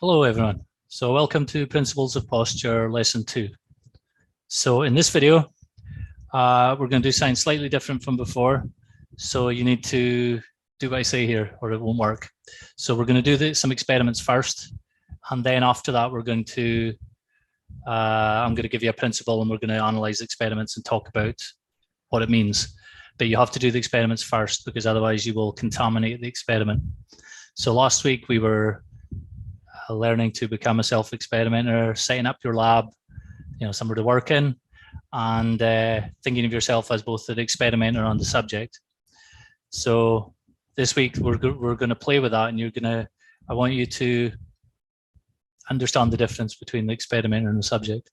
Hello, everyone. So welcome to Principles of Posture Lesson 2. So in this video, we're going to do something slightly different from before. So you need to do what I say here or it won't work. So we're going to do some experiments first. And then after that, we're going to, I'm going to give you a principle and we're going to analyze the experiments and talk about what it means. But you have to do the experiments first because otherwise you will contaminate the experiment. So last week we were learning to become a self-experimenter, setting up your lab, somewhere to work in, and thinking of yourself as both the experimenter and the subject. So this week we're going to play with that, and I want you to understand the difference between the experimenter and the subject.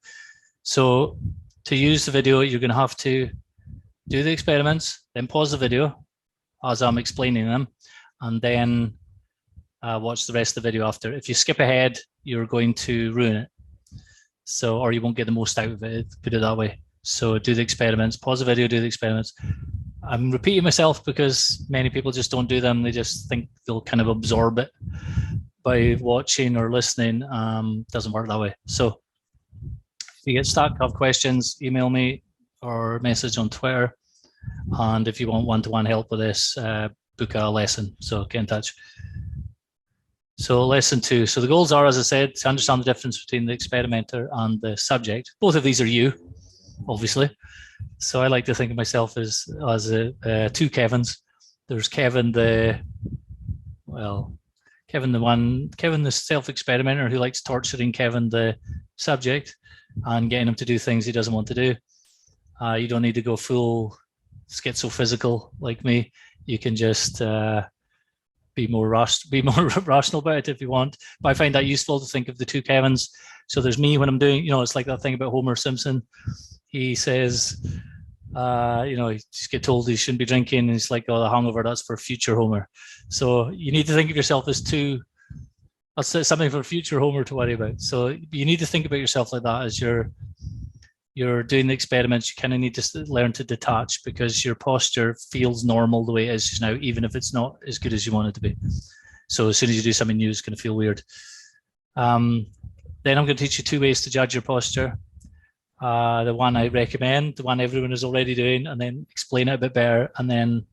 So to use the video, you're going to have to do the experiments, then pause the video as I'm explaining them, and then watch the rest of the video after. If you skip ahead, you're going to ruin it. So, or you won't get the most out of it, put it that way. So do the experiments, pause the video, do the experiments. I'm repeating myself because many people just don't do them. They just think they'll kind of absorb it by watching or listening. Doesn't work that way. So if you get stuck, have questions, email me or message on Twitter. And if you want one-to-one help with this, book a lesson. So get in touch. So lesson 2. So the goals are, as I said, to understand the difference between the experimenter and the subject. Both of these are you, obviously. So I like to think of myself as two Kevins. There's Kevin the self-experimenter who likes torturing Kevin the subject and getting him to do things he doesn't want to do. You don't need to go full schizophysical like me. You can just be more rational about it if you want. But I find that useful to think of the two Kevins. So there's me when I'm doing, it's like that thing about Homer Simpson. He says, you just get told he shouldn't be drinking, and he's like, oh, the hangover, that's for future Homer. So you need to think of yourself as that's something for future Homer to worry about. So you need to think about yourself like that as you're doing the experiments. You kind of need to learn to detach because your posture feels normal the way it is just now, even if it's not as good as you want it to be. So as soon as you do something new, it's going to feel weird. Then I'm going to teach you 2 ways to judge your posture. The one I recommend, the one everyone is already doing, and then explain it a bit better, and then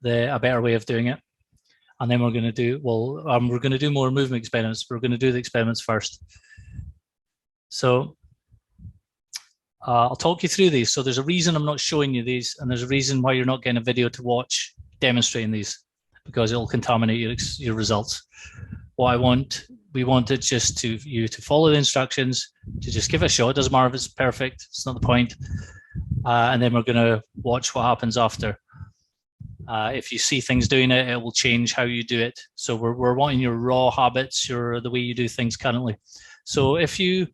a better way of doing it. And then we're going to do, we're going to do more movement experiments. We're going to do the experiments first. So I'll talk you through these. So there's a reason I'm not showing you these, and there's a reason why you're not getting a video to watch demonstrating these, because it'll contaminate your results. We want it just you to follow the instructions, to just give it a shot. It doesn't matter if it's perfect. It's not the point. And then we're going to watch what happens after. If you see things doing it, it will change how you do it. So we're wanting your raw habits, the way you do things currently. So if you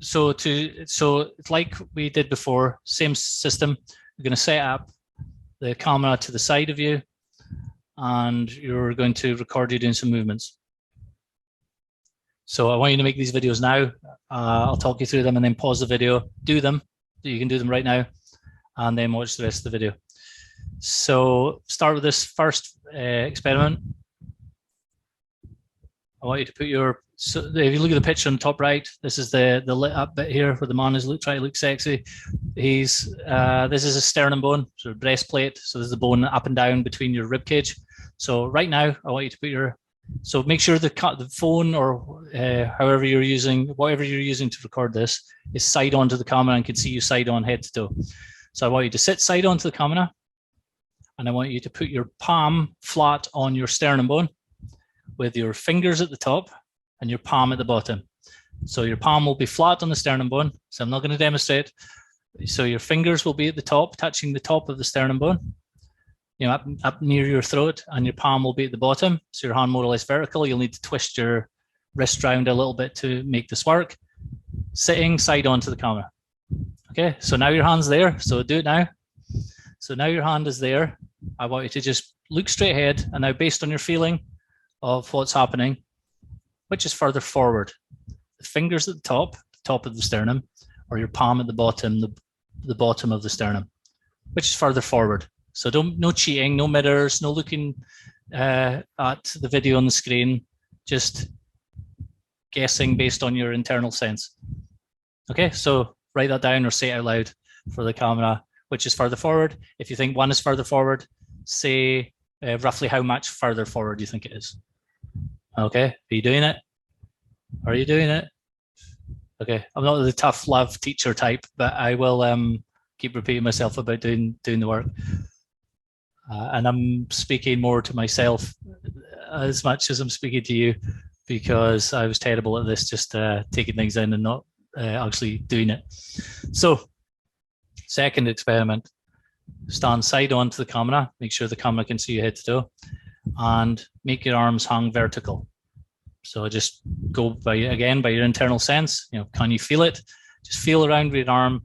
so it's like we did before, same system. You're going to set up the camera to the side of you, and you're going to record you doing some movements. So I want you to make these videos now. I'll talk you through them and then pause the video, do them. You can do them right now, and then watch the rest of the video. So start with this first experiment. I want you to put so if you look at the picture on the top right, this is the lit up bit here where the man is trying to look sexy. This is a sternum bone, so breastplate. So there's the bone up and down between your rib cage. So right now, I want you to put so make sure the phone or whatever you're using to record this is side on to the camera and can see you side on head to toe. So I want you to sit side on to the camera, and I want you to put your palm flat on your sternum bone with your fingers at the top and your palm at the bottom. So your palm will be flat on the sternum bone. So I'm not going to demonstrate. So your fingers will be at the top, touching the top of the sternum bone, up near your throat, and your palm will be at the bottom. So your hand more or less vertical. You'll need to twist your wrist round a little bit to make this work. Sitting side on to the camera. Okay, so now your hand's there. So do it now. So now your hand is there. I want you to just look straight ahead. And now based on your feeling of what's happening, which is further forward, the fingers at the top of the sternum, or your palm at the bottom, the bottom of the sternum, which is further forward. So no cheating, no mirrors, no looking at the video on the screen, just guessing based on your internal sense. Okay, so write that down or say it out loud for the camera, which is further forward. If you think one is further forward, say roughly how much further forward you think it is. Okay, are you doing it? Are you doing it? Okay, I'm not the tough love teacher type, but I will keep repeating myself about doing the work. And I'm speaking more to myself as much as I'm speaking to you, because I was terrible at this, just taking things in and not actually doing it. So, second experiment, stand side on to the camera, make sure the camera can see you head to toe, and make your arms hang vertical. So just go by your internal sense. Can you feel it? Just feel around with your arm,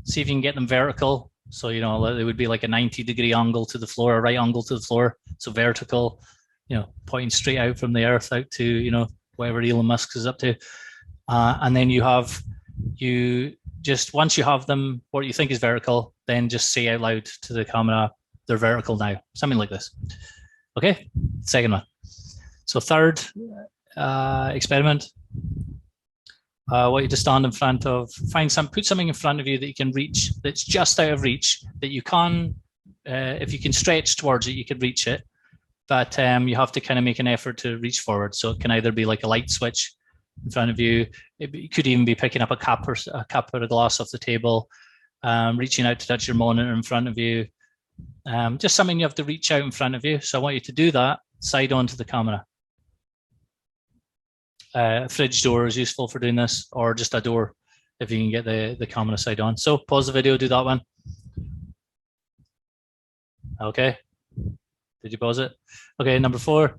see if you can get them vertical. So it would be like a 90-degree angle to the floor, a right angle to the floor. So vertical, pointing straight out from the earth out to whatever Elon Musk is up to. And then once you have them, what you think is vertical, then just say out loud to the camera, they're vertical now, something like this. Okay, second one. So third experiment, I want you to stand in front of, put something in front of you that you can reach, that's just out of reach, that you can, if you can stretch towards it, you can reach it, but you have to kind of make an effort to reach forward. So it can either be like a light switch in front of you. It could even be picking up a cup or a glass off the table, reaching out to touch your monitor in front of you, just something you have to reach out in front of you. So I want you to do that side on to the camera. A fridge door is useful for doing this, or just a door if you can get the camera side on. So pause the video, do that one. Okay, did you pause it? Okay, number 4.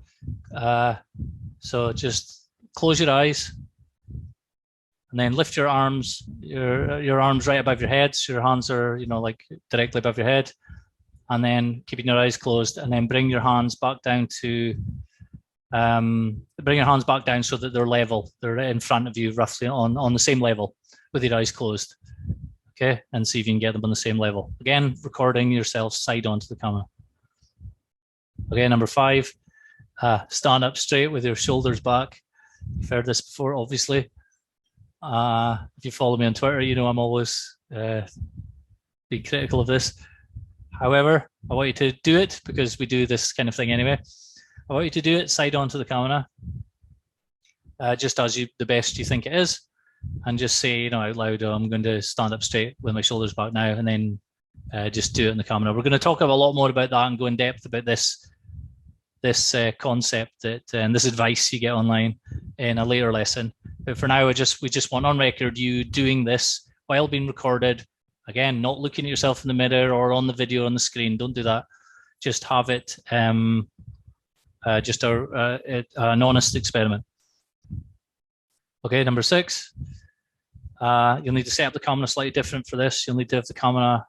So just close your eyes and then lift your arms, your arms right above your head. So your hands are, like directly above your head, and then keeping your eyes closed, and then bring your hands back down to bring your hands back down so that they're level. They're in front of you, roughly on the same level with your eyes closed. Okay, and see if you can get them on the same level. Again, recording yourself side onto the camera. Okay, number 5, stand up straight with your shoulders back. You've heard this before, obviously. If you follow me on Twitter, I'm always being critical of this. However, I want you to do it because we do this kind of thing anyway. I want you to do it side on to the camera, just as the best you think it is, and just say, out loud, I'm going to stand up straight with my shoulders back now, and then just do it in the camera. We're going to talk a lot more about that and go in depth about this concept and this advice you get online in a later lesson. But for now, we just want on record you doing this while being recorded. Again, not looking at yourself in the mirror or on the video on the screen. Don't do that. Just have it. Just an honest experiment. Okay, number 6. You'll need to set up the camera slightly different for this. You'll need to have the camera,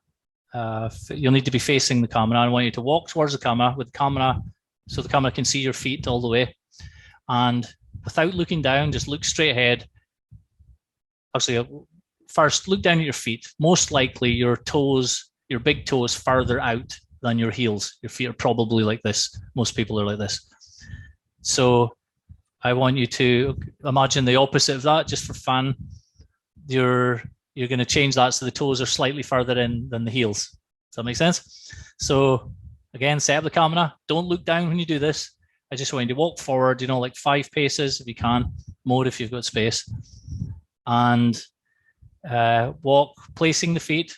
you'll need to be facing the camera. I want you to walk towards the camera with the camera so the camera can see your feet all the way. And without looking down, just look straight ahead. Actually, first look down at your feet. Most likely your big toes further out than your heels. Your feet are probably like this. Most people are like this. So I want you to imagine the opposite of that, just for fun. You're going to change that so the toes are slightly further in than the heels. Does that make sense? So again, set up the camera. Don't look down when you do this. I just want you to walk forward, like 5 paces if you can, more if you've got space. And walk, placing the feet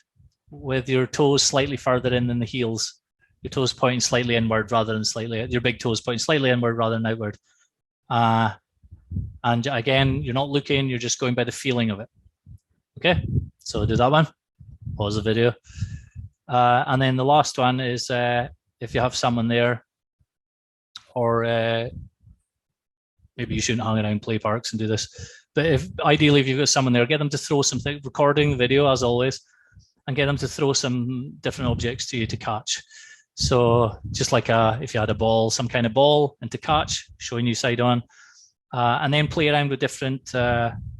with your toes slightly further in than the heels. Your toes pointing slightly inward rather than your big toes pointing slightly inward rather than outward. And again, you're not looking, you're just going by the feeling of it. Okay, so do that one. Pause the video. And then the last one is if you have someone there, or maybe you shouldn't hang around play parks and do this, but ideally if you've got someone there, get them to throw something, recording the video as always, and get them to throw some different objects to you to catch. So just like if you had a ball, some kind of ball, and to catch, showing you side on, and then play around with different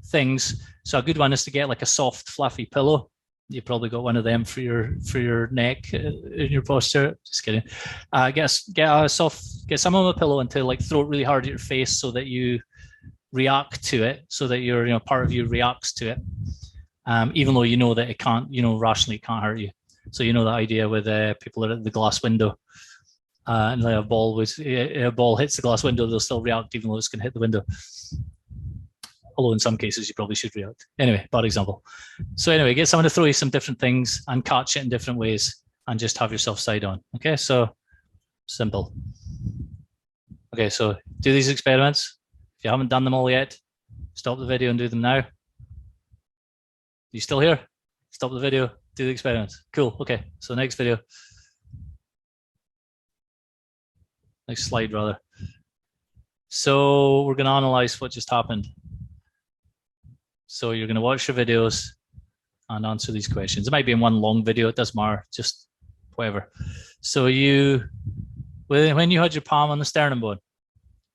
things. So a good one is to get like a soft, fluffy pillow You probably got one of them for your neck in your posture. Just kidding. Get some on a pillow and like throw it really hard at your face so that you react to it, so that your part of you reacts to it, even though you know that it can't, rationally it can't hurt you. So the idea with people that are at the glass window, and like a ball hits the glass window, they'll still react even though it's going to hit the window. Although in some cases you probably should react. Anyway, bad example. So anyway, get someone to throw you some different things and catch it in different ways and just have yourself side on. Okay, so simple. Okay, so do these experiments. If you haven't done them all yet, stop the video and do them now. You still here? Stop the video, do the experiments. Cool, okay, so next video. Next slide, rather. So we're going to analyze what just happened. So you're going to watch your videos and answer these questions. It might be in one long video, it doesn't matter, just whatever. So when you had your palm on the sternum bone,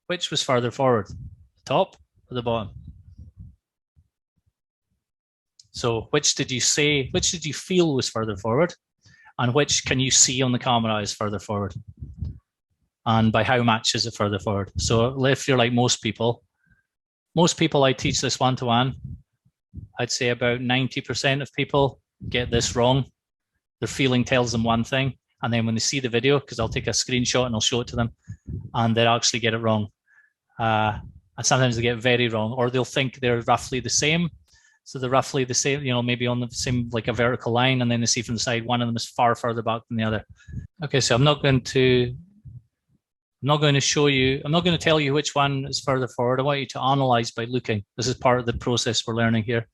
which was further forward, the top or the bottom? So which did you feel was further forward? And which can you see on the camera is further forward? And by how much is it further forward? So if you're like most people I teach this one-to-one, I'd say about 90% of people get this wrong. Their feeling tells them one thing, and then when they see the video, because I'll take a screenshot and I'll show it to them, and they'll actually get it wrong. And sometimes they get very wrong, or they'll think they're roughly the same. So they're roughly the same, maybe on the same, like a vertical line, and then they see from the side, one of them is far further back than the other. Okay, so I'm not going to show you, I'm not going to tell you which one is further forward. I want you to analyze by looking. This is part of the process we're learning here.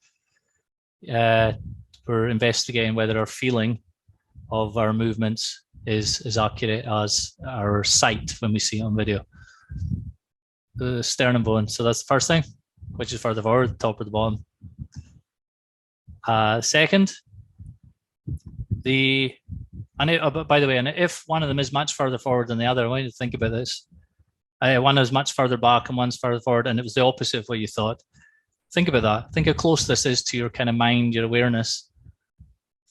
We're investigating whether our feeling of our movements is accurate as our sight when we see it on video. The sternum bone. So that's the first thing, which is further forward, top or the bottom. Second, by the way, and if one of them is much further forward than the other, I want you to think about this. One is much further back and one's further forward, and it was the opposite of what you thought. Think about that. Think how close this is to your kind of mind, your awareness.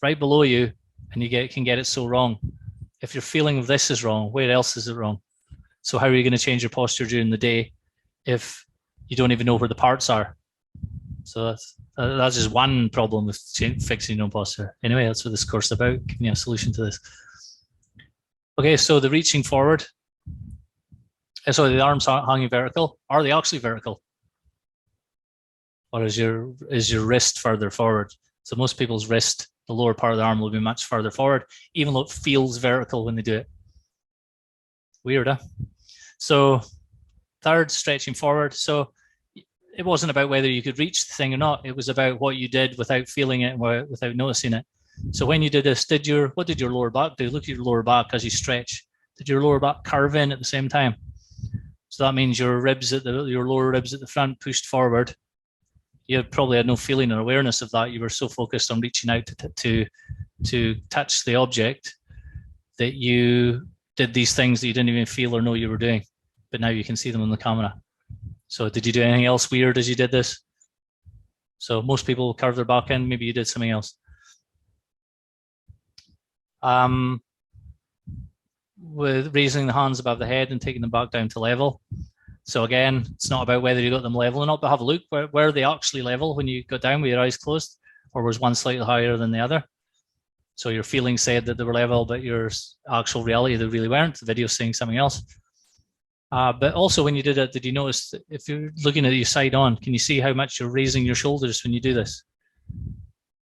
Right below you, and you can get it so wrong. If your feeling of this is wrong, where else is it wrong? So how are you going to change your posture during the day if you don't even know where the parts are? So that's just one problem with fixing your own posture. Anyway, that's what this course is about, giving you a solution to this. Okay, so the reaching forward. So the arms are hanging vertical. Are they actually vertical? Or is your wrist further forward? So most people's wrist, the lower part of the arm will be much further forward, even though it feels vertical when they do it. Weird, huh? So third, stretching forward. So it wasn't about whether you could reach the thing or not. It was about what you did without feeling it, without noticing it. So when you did this, what did your lower back do? Look at your lower back as you stretch. Did your lower back curve in at the same time? So that means your lower ribs at the front pushed forward. You probably had no feeling or awareness of that. You were so focused on reaching out to touch the object that you did these things that you didn't even feel or know you were doing. But now you can see them on the camera. So did you do anything else weird as you did this? So most people curve their back in. Maybe you did something else. With raising the hands above the head and taking them back down to level. So again, it's not about whether you got them level or not, but have a look. Where are they actually level when you got down with your eyes closed? Or was one slightly higher than the other? So your feeling said that they were level, but your actual reality, they really weren't. The video's saying something else. But also when you did it, did you notice that if you're looking at your side on, can you see how much you're raising your shoulders when you do this?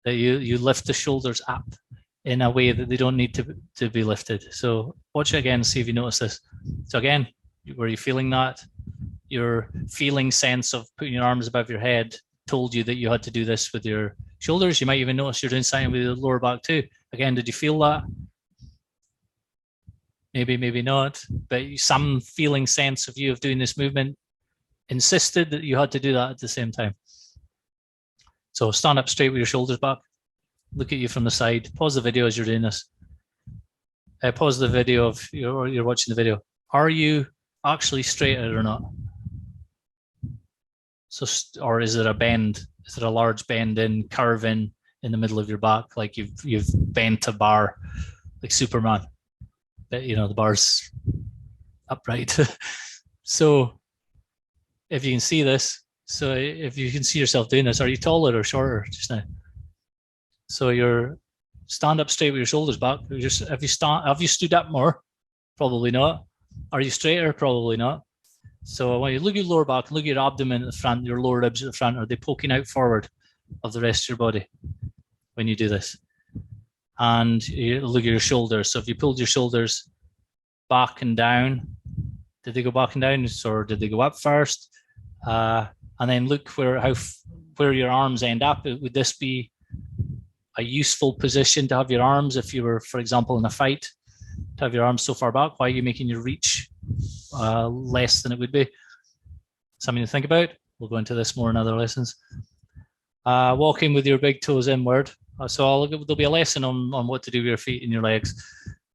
That you lift the shoulders up in a way that they don't need to be lifted. So watch it again and see if you notice this. So again, were you feeling that? Your feeling sense of putting your arms above your head told you that you had to do this with your shoulders. You might even notice you're doing something with your lower back too. Again, did you feel that? Maybe, maybe not, but some feeling sense of you of doing this movement insisted that you had to do that at the same time. So stand up straight with your shoulders back. Look at you from the side. Pause the video as you're doing this. Pause the video of you're watching the video. Are you actually straighter or not? So, or is it a bend? Is it a large bend in, curve in in the middle of your back, like you've bent a bar, like Superman. But you know the bar's upright. So if you can see this, so if you can see yourself doing this, are you taller or shorter just now? So you're stand up straight with your shoulders back. Have you stood up more? Probably not. Are you straighter? Probably not. So when you look at your lower back, look at your abdomen at the front, your lower ribs at the front, are they poking out forward of the rest of your body when you do this? And you look at your shoulders. So if you pulled your shoulders back and down, did they go back and down, or did they go up first? And then look where your arms end up. Would this be a useful position to have your arms if you were, for example, in a fight, to have your arms so far back? Why are you making your reach less than it would be? Something to think about. We'll go into this more in other lessons. Walking with your big toes inward. So there'll be a lesson on what to do with your feet and your legs.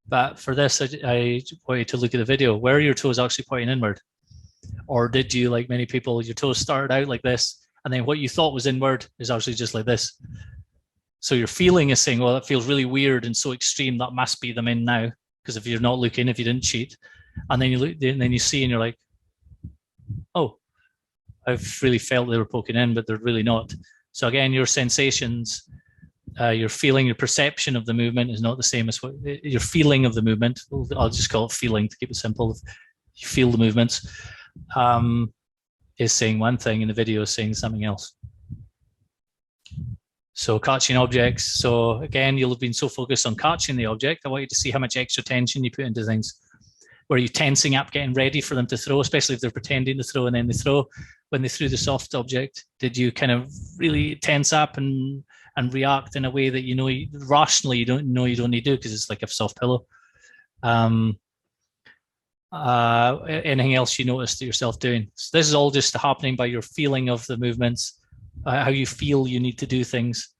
But for this, I want you to look at the video. Where are your toes actually pointing inward? Or did you, like many people, your toes started out like this, and then what you thought was inward is actually just like this? So your feeling is saying, well, that feels really weird and so extreme, that must be them in now. Because if you're not looking, if you didn't cheat, and then you look, and then you see, and you're like, oh, I've really felt they were poking in, but they're really not. So again, your sensations, your feeling, your perception of the movement is not the same as what your feeling of the movement. I'll just call it feeling to keep it simple. You feel the movements, is saying one thing, and the video is saying something else. So catching objects. So again, you'll have been so focused on catching the object. I want you to see how much extra tension you put into things. Were you tensing up, getting ready for them to throw, especially if they're pretending to throw and then they throw? When they threw the soft object, did you kind of really tense up and react in a way that you know rationally you don't need to, because it's like a soft pillow? Anything else you noticed yourself doing? So this is all just happening by your feeling of the movements, how you feel you need to do things,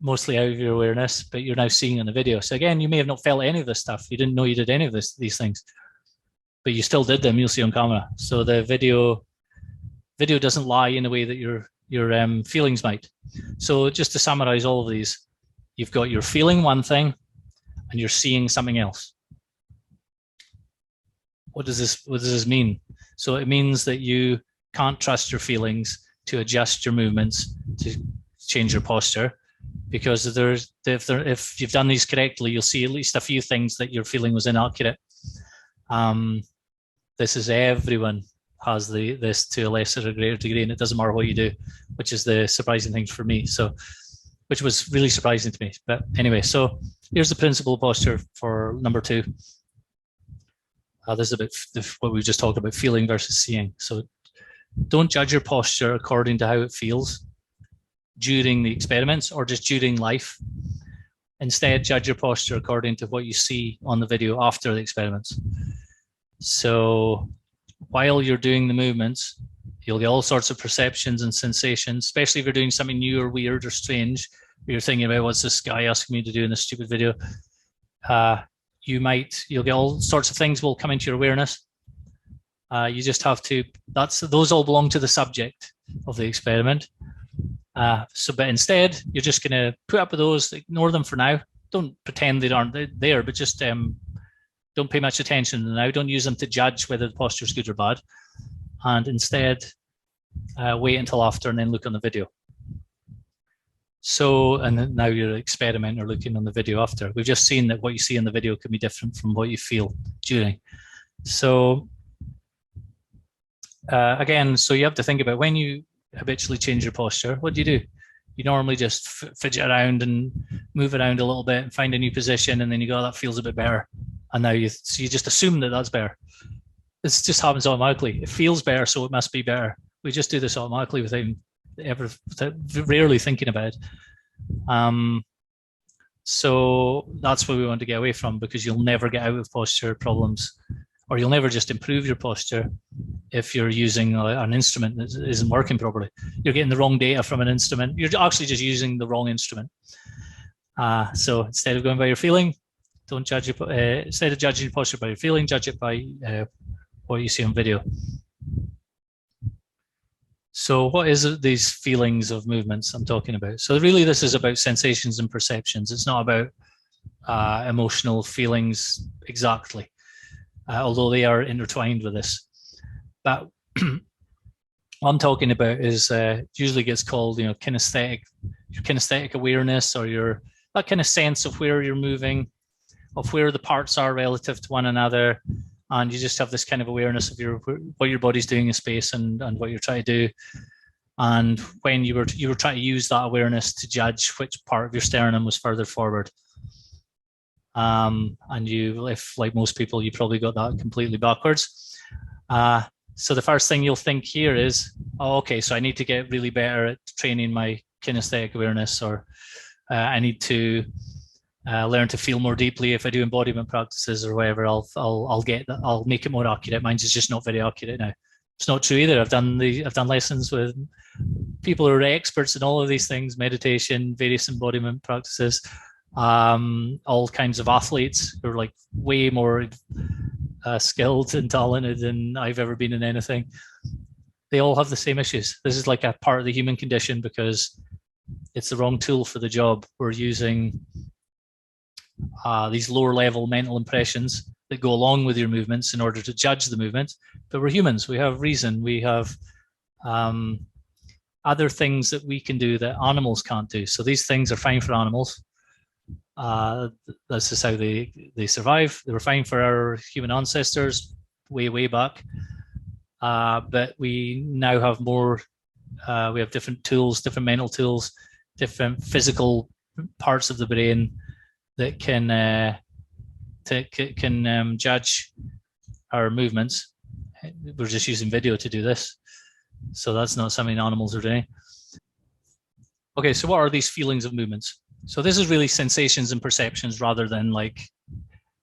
mostly out of your awareness, but you're now seeing in the video. So again, you may have not felt any of this stuff. You didn't know you did any of these things, but you still did them. You'll see on camera. So the video doesn't lie in a way that your feelings might. So just to summarize all of these, you've got your feeling one thing and you're seeing something else. What does this mean? So it means that you can't trust your feelings to adjust your movements, to change your posture, because if you've done these correctly, you'll see at least a few things that your feeling was inaccurate. This is everyone has this to a lesser or greater degree, and it doesn't matter what you do, which is the surprising thing for me. So, which was really surprising to me. But anyway, so here's the principle posture for number 2. This is about what we've just talked about, feeling versus seeing. So don't judge your posture according to how it feels during the experiments or just during life. Instead, judge your posture according to what you see on the video after the experiments. So while you're doing the movements, you'll get all sorts of perceptions and sensations, especially if you're doing something new or weird or strange. You're thinking about, what's this guy asking me to do in this stupid video? You'll get all sorts of things will come into your awareness. You just have to, those all belong to the subject of the experiment. But instead, you're just going to put up with those, ignore them for now. Don't pretend they aren't there, but just don't pay much attention to them now. Don't use them to judge whether the posture is good or bad. And instead, wait until after and then look on the video. So, and then now you're experimenting or looking on the video after. We've just seen that what you see in the video can be different from what you feel during. So, again, so you have to think about when you habitually change your posture, what do? You normally just fidget around and move around a little bit and find a new position, and then you go, oh, that feels a bit better. And now you just assume that that's better. This just happens automatically. It feels better, so it must be better. We just do this automatically without rarely thinking about it. So that's what we want to get away from, because you'll never get out of posture problems, or you'll never just improve your posture if you're using an instrument that isn't working properly. You're getting the wrong data from an instrument. You're actually just using the wrong instrument. So instead of going by your feeling, don't judge your, instead of judging your posture by your feeling, judge it by what you see on video. So what is it, these feelings of movements I'm talking about? So really this is about sensations and perceptions. It's not about emotional feelings exactly, although they are intertwined with this. But what I'm talking about is usually gets called, your kinesthetic awareness, or that kind of sense of where you're moving, of where the parts are relative to one another, and you just have this kind of awareness of what your body's doing in space and what you're trying to do. And when you were trying to use that awareness to judge which part of your sternum was further forward. And if like most people, you probably got that completely backwards. So the first thing you'll think here is, oh, okay, so I need to get really better at training my kinesthetic awareness, or I need to learn to feel more deeply. If I do embodiment practices or whatever, I'll make it more accurate. Mine's is just not very accurate now. It's not true either. I've done lessons with people who are experts in all of these things: meditation, various embodiment practices, all kinds of athletes who are like way more skilled and talented than I've ever been in anything. They all have the same issues. This is like a part of the human condition because it's the wrong tool for the job. We're using these lower level mental impressions that go along with your movements in order to judge the movement. But we're humans. We have reason. We have other things that we can do that animals can't do. So these things are fine for animals. This is how they survive. They were fine for our human ancestors way back. But we now have more. We have different tools, different mental tools, different physical parts of the brain that can judge our movements. We're just using video to do this, so that's not something animals are doing. Okay, so what are these feelings of movements? So this is really sensations and perceptions rather than like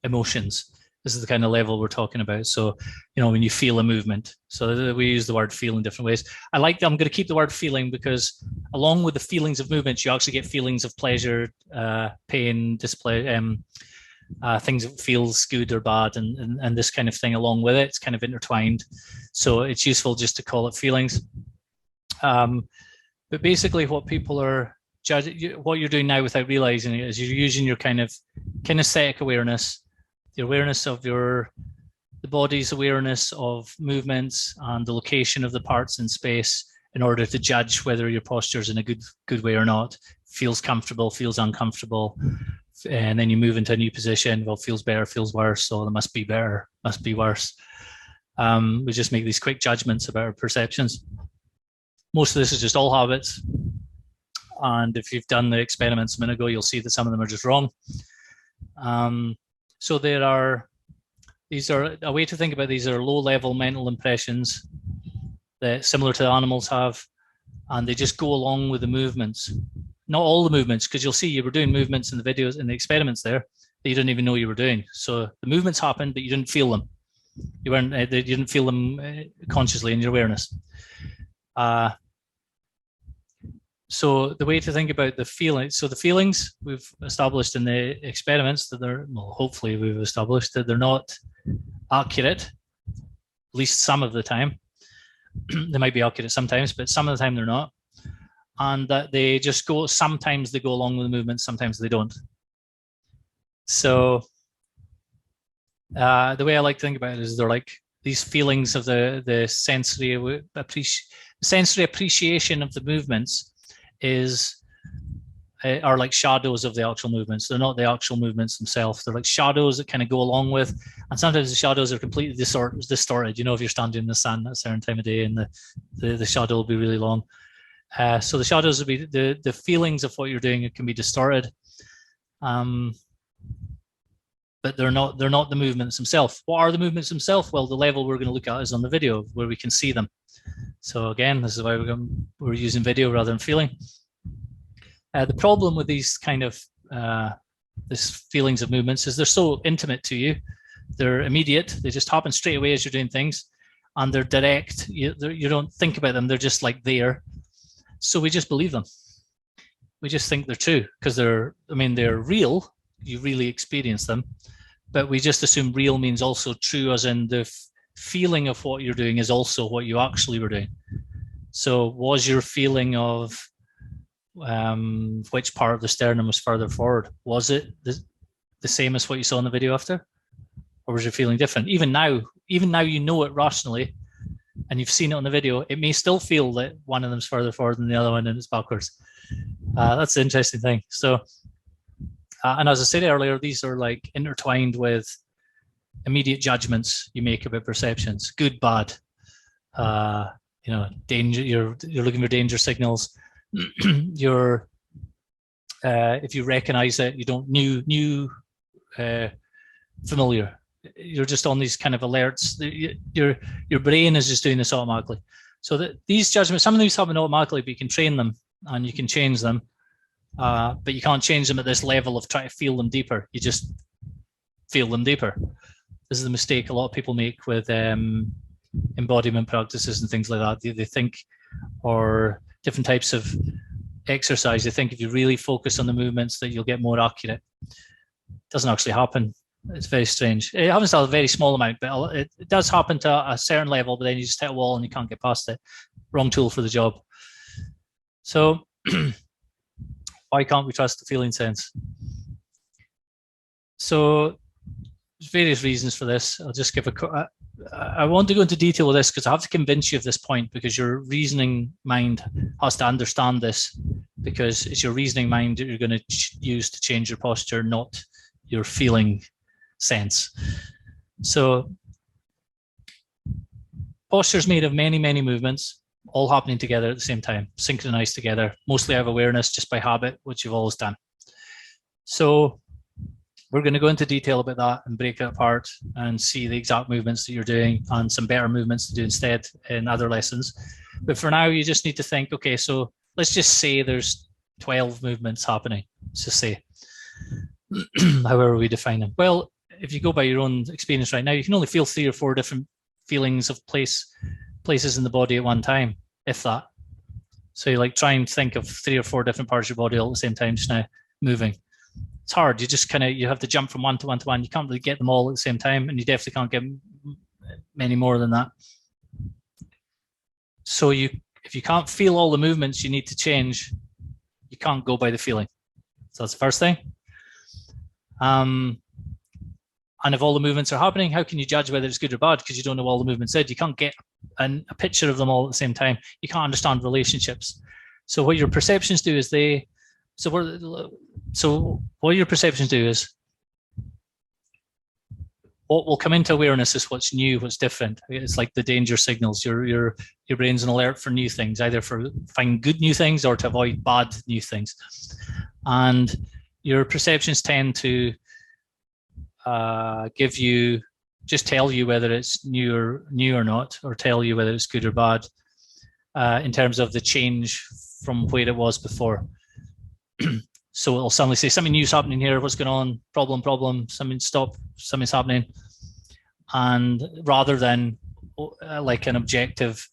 emotions. This is the kind of level we're talking about. So, when you feel a movement. So we use the word feel in different ways. I'm going to keep the word feeling because along with the feelings of movements, you actually get feelings of pleasure, pain, displeasure, things that feels good or bad, and this kind of thing along with it. It's kind of intertwined. So it's useful just to call it feelings. But basically what people are judging, what you're doing now without realizing it, is you're using your kind of kinesthetic awareness, the awareness of the body's awareness of movements and the location of the parts in space in order to judge whether your posture is in a good way or not. Feels comfortable, feels uncomfortable, and then you move into a new position. Well, feels better, feels worse, so it must be better, must be worse. We just make these quick judgments about our perceptions. Most of this is just all habits. And if you've done the experiments a minute ago, you'll see that some of them are just wrong. So these are a way to think about these are low-level mental impressions that similar to animals have, and they just go along with the movements. Not all the movements, because you'll see you were doing movements in the videos, in the experiments there, that you didn't even know you were doing. So the movements happened, but you didn't feel them. You didn't feel them consciously in your awareness. So the way to think about the feelings, so the feelings we've established in the experiments that hopefully we've established that they're not accurate, at least some of the time. They might be accurate sometimes, but some of the time they're not. And that they just sometimes they go along with the movement, sometimes they don't. So the way I like to think about it is they're like these feelings of the sensory appreciation of the movements are like shadows of the actual movements. They're not the actual movements themselves. They're like shadows that kind of go along with, and sometimes the shadows are completely distorted. If you're standing in the sun at a certain time of day and the shadow will be really long. So the shadows will be the feelings of what you're doing. It can be distorted, but they're not the movements themselves. What are the movements themselves? Well, the level we're going to look at is on the video where we can see them. So again, this is why we're using video rather than feeling. The problem with these kind of these feelings of movements is they're so intimate to you. They're immediate. They just happen straight away as you're doing things, and they're direct. You don't think about them. They're just like there. So we just believe them. We just think they're true because they're real. You really experience them, but we just assume real means also true, as in the feeling of what you're doing is also what you actually were doing. So was your feeling of which part of the sternum was further forward, was it the same as what you saw in the video after? Or was your feeling different? Even now you know it rationally and you've seen it on the video, it may still feel that one of them's further forward than the other one and it's backwards. That's the interesting thing. So, and as I said earlier, these are like intertwined with immediate judgments you make about perceptions, good, bad, danger, you're looking for danger signals. You're if you recognize it, you don't new familiar, you're just on these kind of alerts. Your brain is just doing this automatically. So that these judgments, some of these happen automatically, but you can train them and you can change them, but you can't change them at this level of trying to feel them deeper. You just feel them deeper. This is the mistake a lot of people make with embodiment practices and things like that. They think, or different types of exercise, they think if you really focus on the movements that you'll get more accurate. It doesn't actually happen. It's very strange. It happens to a very small amount, but it does happen to a certain level, but then you just hit a wall and you can't get past it. Wrong tool for the job. So why can't we trust the feeling sense? So there's various reasons for this. I'll just give I want to go into detail with this because I have to convince you of this point, because your reasoning mind has to understand this, because it's your reasoning mind that you're going to use to change your posture, not your feeling sense. So posture is made of many, many movements, all happening together at the same time, synchronized together, mostly out of awareness, just by habit, which you've always done. So we're going to go into detail about that and break it apart and see the exact movements that you're doing and some better movements to do instead in other lessons. But for now, you just need to think, okay, so let's just say there's 12 movements happening. Let's just say, however we define them. Well, if you go by your own experience right now, you can only feel 3 or 4 different feelings of places in the body at one time, if that. So you like try and think of 3 or 4 different parts of your body all at the same time just now moving. It's hard. You just you have to jump from one to one to one. You can't really get them all at the same time, and you definitely can't get many more than that. So if you can't feel all the movements you need to change, you can't go by the feeling. So that's the first thing. And if all the movements are happening, how can you judge whether it's good or bad? Because you don't know all the movements said. You can't get a picture of them all at the same time. You can't understand relationships. So what your perceptions do is what your perceptions do is, what will come into awareness is what's new, what's different. It's like the danger signals. Your brain's an alert for new things, either for find good new things or to avoid bad new things. And your perceptions tend to tell you whether it's new or not, or tell you whether it's good or bad, in terms of the change from where it was before. So it'll suddenly say something new's happening here. What's going on? Problem. Something's happening. And rather than like an objective,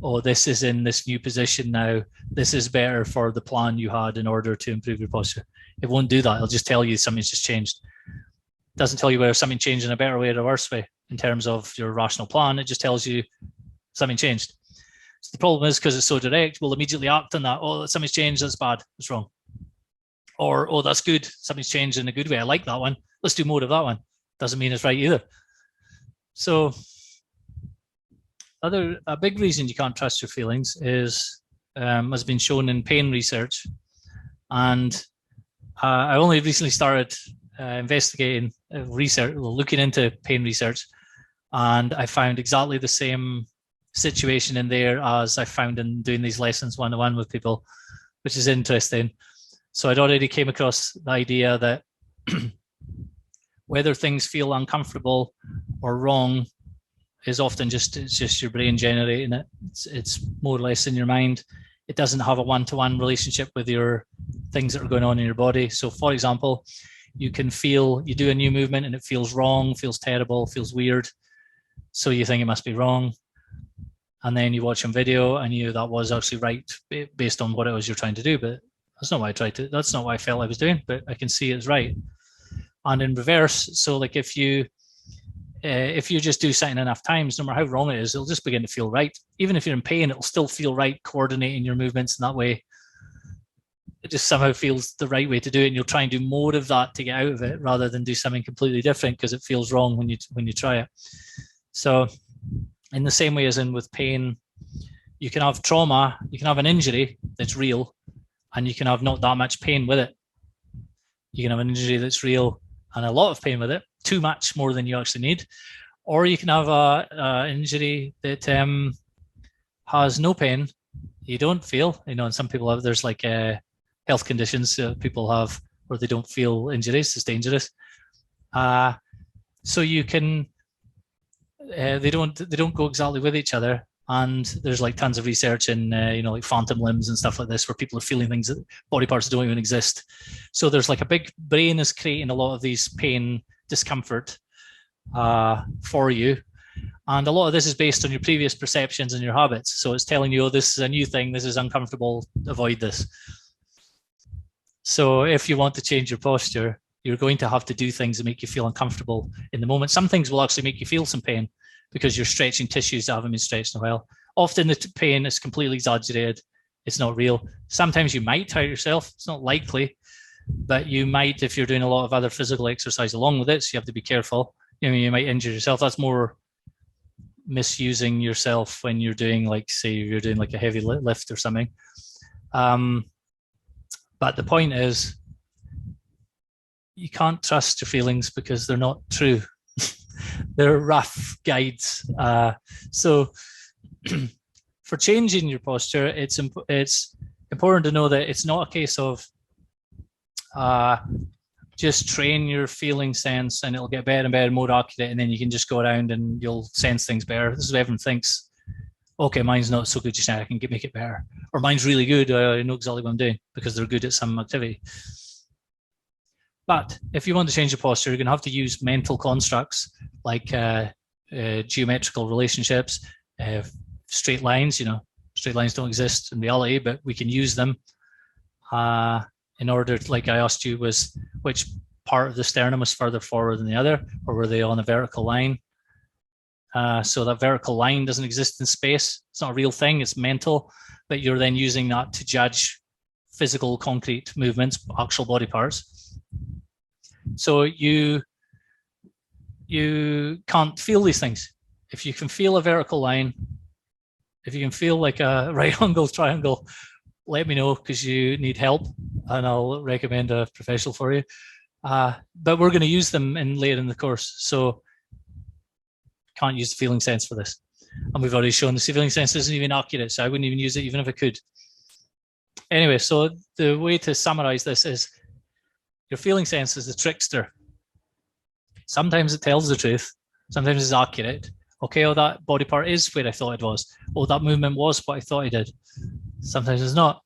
oh, this is in this new position now, this is better for the plan you had in order to improve your posture. It won't do that. It'll just tell you something's just changed. It doesn't tell you whether something changed in a better way or a worse way in terms of your rational plan. It just tells you something changed. So the problem is, because it's so direct, we'll immediately act on that. Oh, something's changed, that's bad, that's wrong. Or, oh, that's good, something's changed in a good way, I like that one, let's do more of that one. Doesn't mean it's right either. So a big reason you can't trust your feelings is, has been shown in pain research. And I only recently started investigating research, looking into pain research, and I found exactly the same situation in there as I found in doing these lessons one-to-one with people, which is interesting. So I'd already came across the idea that whether things feel uncomfortable or wrong is often it's just your brain generating it. It's more or less in your mind. It doesn't have a one-to-one relationship with your things that are going on in your body. So for example, you can feel, you do a new movement and it feels wrong, feels terrible, feels weird. So you think it must be wrong. And then you watch some video and that was actually right based on what it was you're trying to do. But that's not what that's not what I felt I was doing, but I can see it's right. And in reverse, so like if you if you just do something enough times, no matter how wrong it is, it'll just begin to feel right. Even if you're in pain, it'll still feel right, coordinating your movements in that way. It just somehow feels the right way to do it, and you'll try and do more of that to get out of it rather than do something completely different because it feels wrong when you try it. So in the same way as in with pain, you can have trauma, you can have an injury that's real, and you can have not that much pain with it. You can have an injury that's real and a lot of pain with it, too much more than you actually need. Or you can have an injury that has no pain, you don't feel, and some people have, there's like health conditions people have where they don't feel injuries, it's dangerous. So you can, they don't go exactly with each other. And there's like tons of research in, like phantom limbs and stuff like this, where people are feeling things that body parts don't even exist. So there's like a big brain is creating a lot of these pain, discomfort for you. And a lot of this is based on your previous perceptions and your habits. So it's telling you, oh, this is a new thing, this is uncomfortable, avoid this. So if you want to change your posture, you're going to have to do things that make you feel uncomfortable in the moment. Some things will actually make you feel some pain because you're stretching tissues that haven't been stretched in a while. Often the pain is completely exaggerated. It's not real. Sometimes you might hurt yourself. It's not likely, but you might if you're doing a lot of other physical exercise along with it. So you have to be careful. You might injure yourself. That's more misusing yourself when you're doing, like, say, you're doing like a heavy lift or something. But the point is, you can't trust your feelings because they're not true. They're rough guides. So for changing your posture, it's important to know that it's not a case of just train your feeling sense and it'll get better and better, more accurate, and then you can just go around and you'll sense things better. This is what everyone thinks. Okay, mine's not so good just now, I can make it better. Or mine's really good, I know exactly what I'm doing, because they're good at some activity. But if you want to change your posture, you're going to have to use mental constructs like geometrical relationships, straight lines. Straight lines don't exist in reality, but we can use them in order to, like I asked you, was which part of the sternum was further forward than the other, or were they on a vertical line? So that vertical line doesn't exist in space. It's not a real thing, it's mental, but you're then using that to judge physical concrete movements, actual body parts. So you can't feel these things. If you can feel a vertical line, if you can feel like a right angle triangle, let me know, because you need help and I'll recommend a professional for you. But we're going to use them later in the course. So can't use the feeling sense for this. And we've already shown the feeling sense isn't even accurate, so I wouldn't even use it even if I could. Anyway, so the way to summarize this is your feeling sense is the trickster. Sometimes it tells the truth, sometimes it's accurate. Okay, oh, that body part is where I thought it was. Oh, that movement was what I thought I did. Sometimes it's not.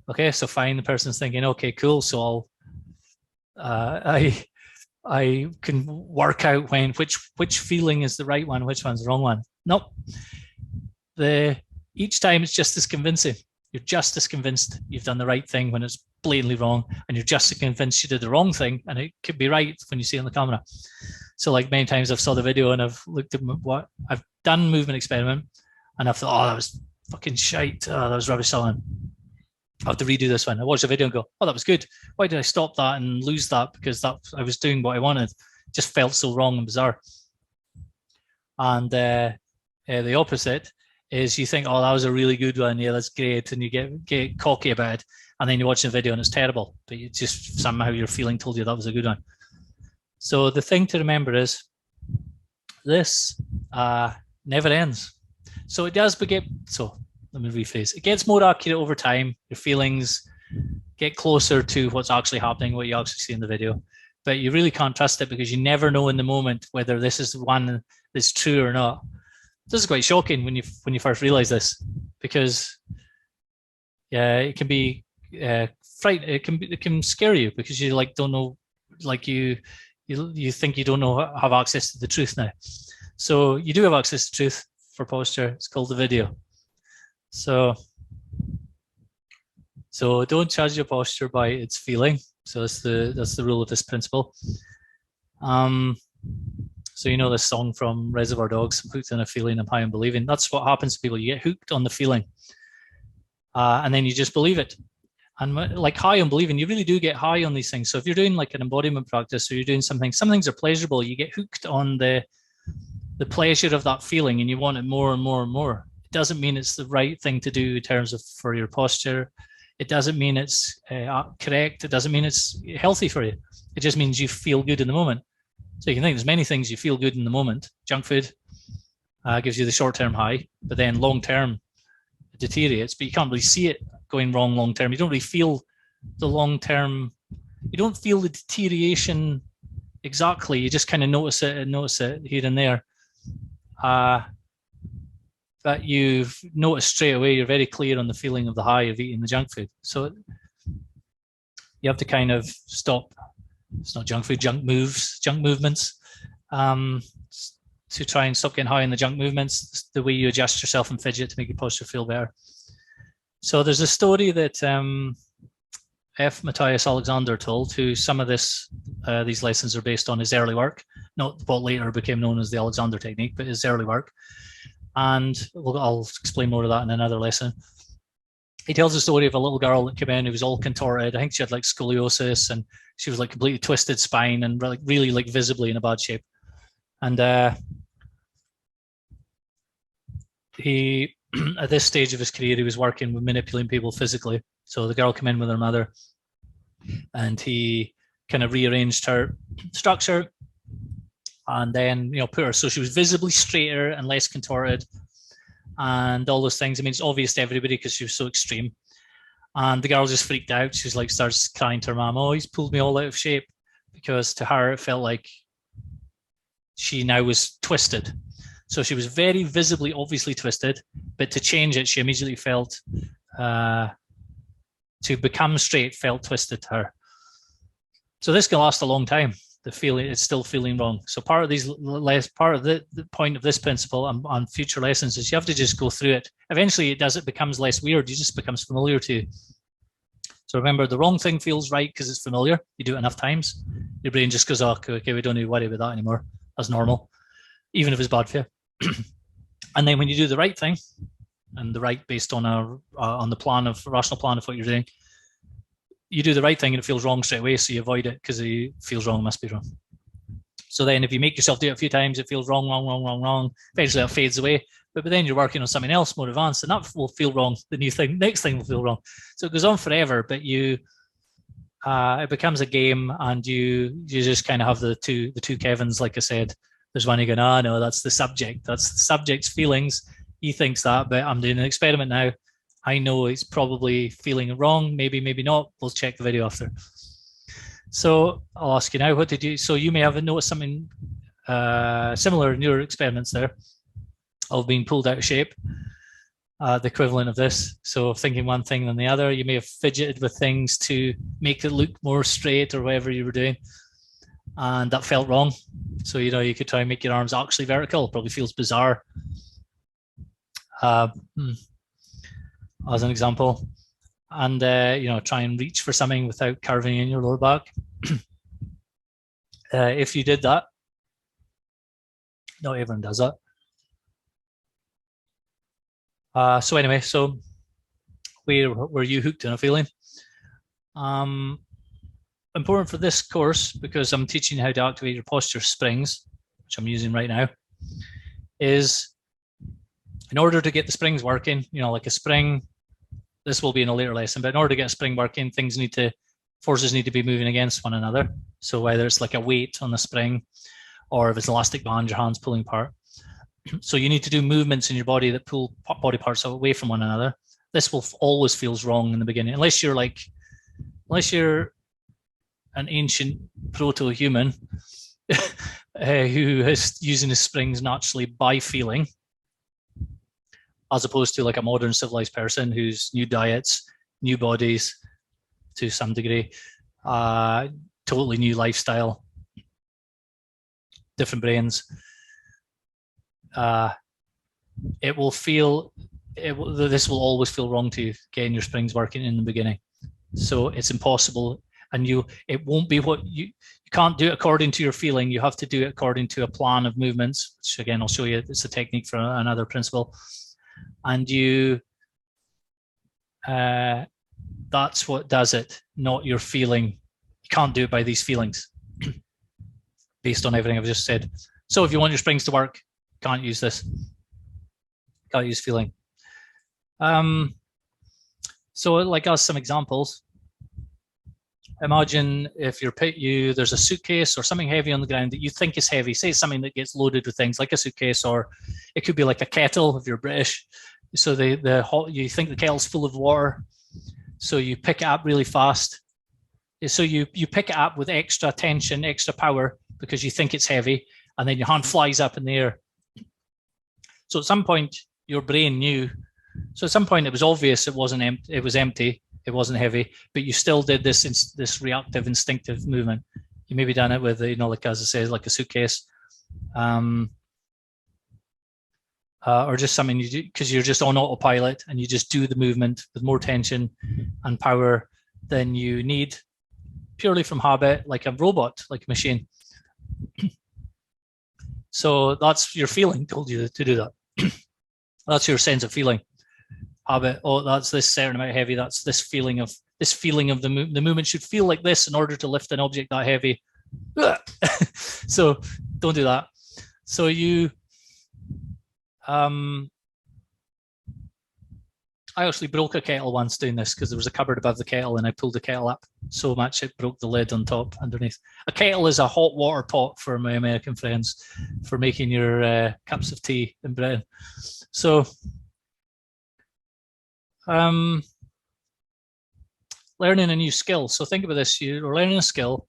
Okay, so fine, the person's thinking, okay, cool, so I can work out which feeling is the right one, which one's the wrong one. Nope. Each time it's just as convincing. You're just as convinced you've done the right thing when it's blatantly wrong, and you're just as convinced you did the wrong thing and it could be right when you see it on the camera. So like many times I've saw the video and I've looked at what I've done, movement experiment, and I've thought, oh, that was fucking shite. Oh, that was rubbish on. I have to redo this one. I watch the video and go, oh, that was good. Why did I stop that and lose that? Because I was doing what I wanted. It just felt so wrong and bizarre. And the opposite is you think, oh, that was a really good one. Yeah, that's great. And you get cocky about it. And then you watch the video and it's terrible. But you just somehow your feeling told you that was a good one. So the thing to remember is this never ends. So it does let me rephrase. It gets more accurate over time. Your feelings get closer to what's actually happening, what you actually see in the video. But you really can't trust it because you never know in the moment whether this is the one that's true or not. This is quite shocking when you first realize this, because it can be frightening. It can scare you because you don't know, you think you don't know, have access to the truth now. So you do have access to truth for posture. It's called the video. So don't judge your posture by its feeling. So that's the rule of this principle. So you know this song from Reservoir Dogs, I'm hooked on a feeling, I'm high on believing. That's what happens to people. You get hooked on the feeling, and then you just believe it. And like high on believing, you really do get high on these things. So if you're doing like an embodiment practice, or you're doing something, some things are pleasurable, you get hooked on the pleasure of that feeling, and you want it more and more and more. It doesn't mean it's the right thing to do in terms of for your posture. It doesn't mean it's correct. It doesn't mean it's healthy for you. It just means you feel good in the moment. So you can think there's many things you feel good in the moment. Junk food gives you the short-term high, but then long-term it deteriorates, but you can't really see it going wrong long-term. You don't really feel the long-term, you don't feel the deterioration exactly. You just kind of notice it here and there. That you've noticed straight away, you're very clear on the feeling of the high of eating the junk food. So you have to kind of stop. It's not junk food, junk movements, to try and stop getting high in the junk movements, the way you adjust yourself and fidget to make your posture feel better. So there's a story that F. Matthias Alexander told, who some of these lessons are based on his early work, not what later became known as the Alexander technique, but his early work. And I'll explain more of that in another lesson. He tells the story of a little girl that came in who was all contorted. I think she had like scoliosis, and she was like completely twisted spine and really like visibly in a bad shape. And he, at this stage of his career, he was working with manipulating people physically. So the girl came in with her mother, and he kind of rearranged her structure, and then put her so she was visibly straighter and less contorted, and all those things. I mean, it's obvious to everybody because she was so extreme. And the girl just freaked out. She's like, starts crying to her mom, "Oh, he's pulled me all out of shape," because to her it felt like she now was twisted. So she was very visibly, obviously twisted, but to change it, she immediately felt to become straight felt twisted to her. So this can last a long time. The feeling, it's still feeling wrong. So part of the point of this principle on future lessons is you have to just go through it. Eventually it becomes less weird. It just becomes familiar to you. So remember, the wrong thing feels right because it's familiar. You do it enough times, your brain just goes, "Oh, okay, we don't need to worry about that anymore. That's normal," even if it's bad for you. And then when you do the right thing, and the right based on the rational plan of what you're doing, you do the right thing and it feels wrong straight away, so you avoid it because it feels wrong, must be wrong. So then if you make yourself do it a few times, it feels wrong. Eventually it fades away, but then you're working on something else more advanced, and that will feel wrong. The next thing will feel wrong. So it goes on forever, but it becomes a game, and you just kind of have the two Kevins, like I said. There's one you go, "Oh, no, that's the subject's feelings. He thinks that, but I'm doing an experiment now. I know it's probably feeling wrong, maybe not. We'll check the video after." So I'll ask you now, so you may have noticed something similar in your experiments there of being pulled out of shape, the equivalent of this. So thinking one thing than the other, you may have fidgeted with things to make it look more straight or whatever you were doing, and that felt wrong. So, you could try and make your arms actually vertical. Probably feels bizarre. As an example, and try and reach for something without curving in your lower back. If you did that, not everyone does that. So anyway, so where were you hooked on a feeling? Important for this course, because I'm teaching how to activate your posture springs, which I'm using right now, is in order to get the springs working, like a spring, this will be in a later lesson, but in order to get a spring working, forces need to be moving against one another. So whether it's like a weight on the spring, or if it's an elastic band, your hands pulling apart. So you need to do movements in your body that pull body parts away from one another. This will always feels wrong in the beginning, unless you're an ancient proto-human who is using the springs naturally by feeling, as opposed to like a modern civilized person who's new diets, new bodies to some degree, totally new lifestyle, different brains. This will always feel wrong to you getting your springs working in the beginning. So it's impossible. and it won't be what you can't do it according to your feeling. You have to do it according to a plan of movements, which again I'll show you. It's a technique for another principle, and that's what does it, not your feeling. You can't do it by these feelings based on everything I've just said. So if you want your springs to work, can't use this. Can't use feeling. So like us, some examples. Imagine if there's a suitcase or something heavy on the ground that you think is heavy. Say it's something that gets loaded with things like a suitcase, or it could be like a kettle if you're British. So you think the kettle's full of water, so you pick it up really fast. So you pick it up with extra tension, extra power, because you think it's heavy, and then your hand flies up in the air. So at some point, your brain knew. So at some point, it was obvious it wasn't empty. It was empty. It wasn't heavy, but you still did this reactive, instinctive movement. You maybe done it with, like as I say, like a suitcase, or just something you do because you're just on autopilot and you just do the movement with more tension and power than you need, purely from habit, like a robot, like a machine. So that's your feeling told you to do that. That's your sense of feeling. Habit. Oh, that's this certain amount heavy. That's this feeling of the movement should feel like this in order to lift an object that heavy. So don't do that. So you, I actually broke a kettle once doing this because there was a cupboard above the kettle and I pulled the kettle up so much it broke the lid on top underneath. A kettle is a hot water pot for my American friends for making your cups of tea in Britain. So learning a new skill. So think about this, you're learning a skill,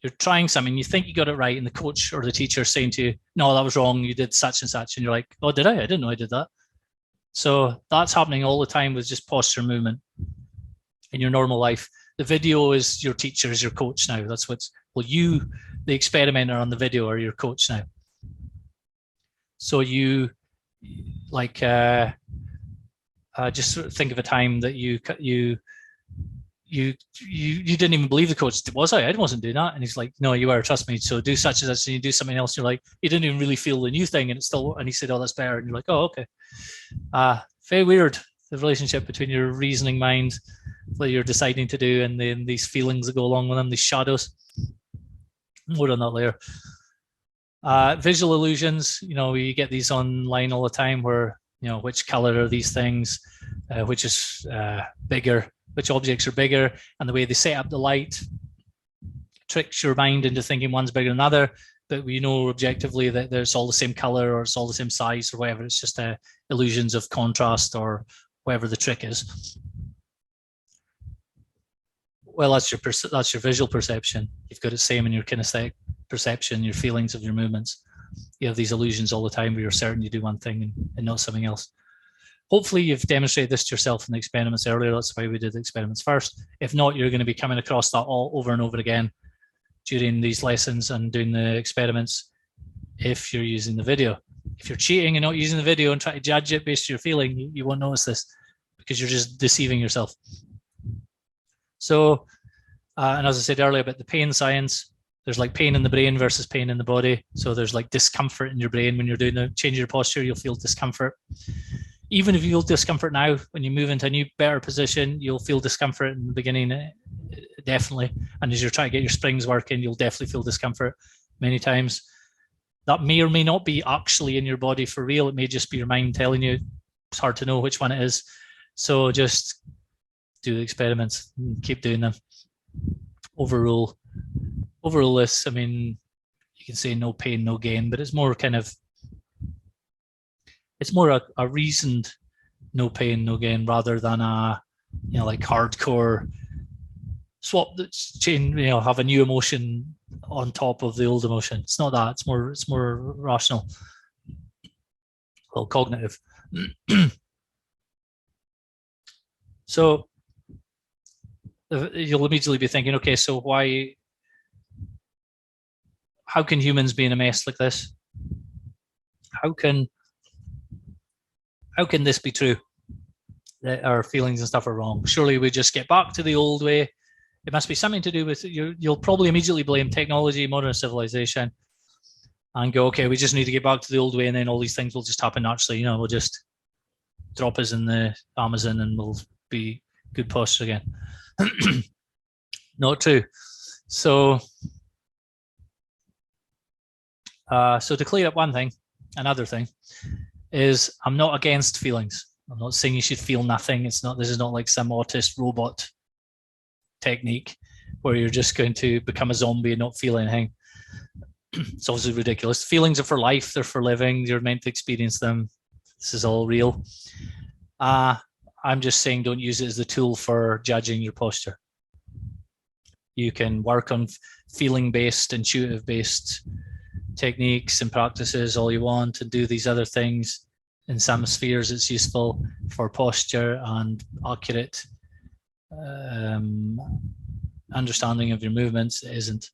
you're trying something, you think you got it right, and the coach or the teacher is saying to you, no, that was wrong, you did such and such, and you're like, oh, did I didn't know I did that. So that's happening all the time with just posture movement in your normal life. The video is your teacher, is your coach now. That's you, the experimenter on the video, are your coach now. So you like just think of a time that you didn't even believe the coach. Was I wasn't doing that. And he's like, no, you were, trust me. So do such and such, and you do something else. You're like, you didn't even really feel the new thing, and he said, oh, that's better. And you're like, oh, okay. Very weird, the relationship between your reasoning mind, what you're deciding to do, and then these feelings that go along with them, these shadows. More on that later. Visual illusions, you get these online all the time where, which color are these things, which is bigger, which objects are bigger, and the way they set up the light tricks your mind into thinking one's bigger than another, but we know objectively that there's all the same color or it's all the same size or whatever. It's just illusions of contrast or whatever the trick is. Well, that's your visual perception. You've got the same in your kinesthetic perception, your feelings of your movements. You have these illusions all the time where you're certain you do one thing and not something else. Hopefully you've demonstrated this to yourself in the experiments earlier. That's why we did the experiments first. If not, you're going to be coming across that all over and over again during these lessons and doing the experiments if you're using the video. If you're cheating and not using the video and trying to judge it based on your feeling, you won't notice this because you're just deceiving yourself. So, and as I said earlier about the pain science, there's like pain in the brain versus pain in the body. So there's like discomfort in your brain when you're doing the change your posture, you'll feel discomfort. Even if you feel discomfort now, when you move into a new, better position, you'll feel discomfort in the beginning, definitely. And as you're trying to get your springs working, you'll definitely feel discomfort many times. That may or may not be actually in your body for real. It may just be your mind telling you. It's hard to know which one it is. So just do the experiments and keep doing them. Overrule this. I mean, you can say no pain, no gain, but it's more kind of, it's more a reasoned no pain, no gain rather than a, like hardcore swap that's change, have a new emotion on top of the old emotion. It's not that. It's more rational. Well, cognitive. So you'll immediately be thinking, okay, so how can humans be in a mess like this? How can this be true? That our feelings and stuff are wrong? Surely we just get back to the old way It must be something to do with you'll probably immediately blame technology, modern civilization, and go, okay, we just need to get back to the old way, and then all these things will just happen naturally. You know, we'll just drop us in the Amazon and we'll be good posture again. Not true. So, so to clear up one thing, another thing is I'm not against feelings. I'm not saying you should feel nothing. It's not. This is not like some autist robot technique where you're just going to become a zombie and not feel anything. It's obviously ridiculous. Feelings are for life. They're for living. You're meant to experience them. This is all real. I'm just saying don't use it as the tool for judging your posture. You can work on feeling-based, intuitive-based techniques and practices all you want and do these other things. In some spheres, it's useful for posture and accurate understanding of your movements. It isn't.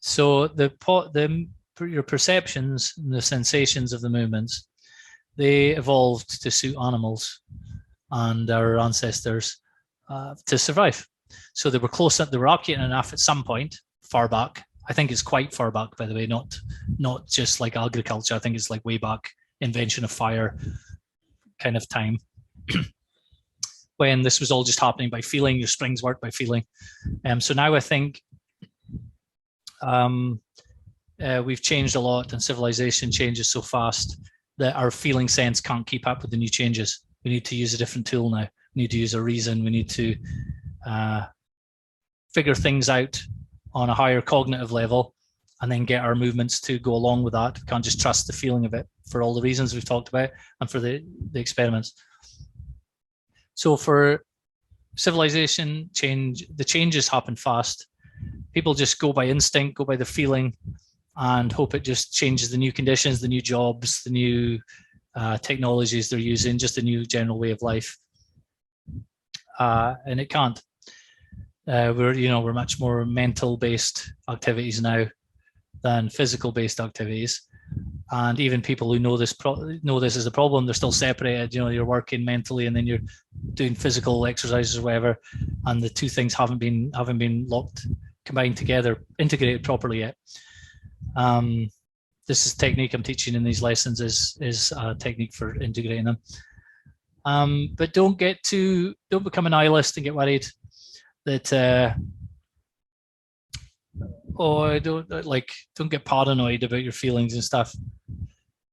So your perceptions and the sensations of the movements, they evolved to suit animals and our ancestors to survive. So they were close, they were accurate enough at some point, far back. I think it's quite far back, by the way, not just like agriculture. I think it's like way back, invention of fire kind of time, when this was all just happening by feeling. Your springs work by feeling. So now I think we've changed a lot, and civilization changes so fast that our feeling sense can't keep up with the new changes. We need to use a different tool now. We need to use a reason. We need to figure things out on a higher cognitive level and then get our movements to go along with that. We can't just trust the feeling of it for all the reasons we've talked about and for the experiments. So for civilization change, the changes happen fast. People just go by instinct, go by the feeling, and hope it just changes the new conditions, the new jobs, the new technologies they're using, just a new general way of life. And it can't. We're much more mental-based activities now than physical-based activities. And even people who know this is a problem, they're still separated. You're working mentally and then you're doing physical exercises or whatever, and the two things haven't been combined together, integrated properly yet. This is technique I'm teaching in these lessons is a technique for integrating them. But don't become a nihilist and get worried that don't get paranoid about your feelings and stuff.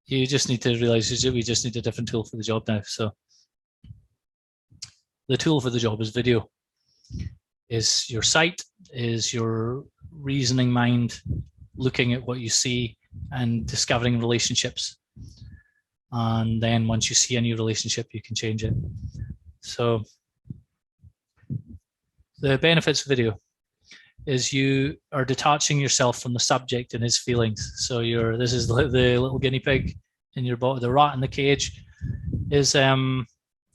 You just need to realize we just need a different tool for the job now. So the tool for the job is video, is your sight, is your reasoning mind, looking at what you see and discovering relationships. And then once you see a new relationship, you can change it. So the benefits of video is you are detaching yourself from the subject and his feelings. So this is the little guinea pig in your body. The rat in the cage is the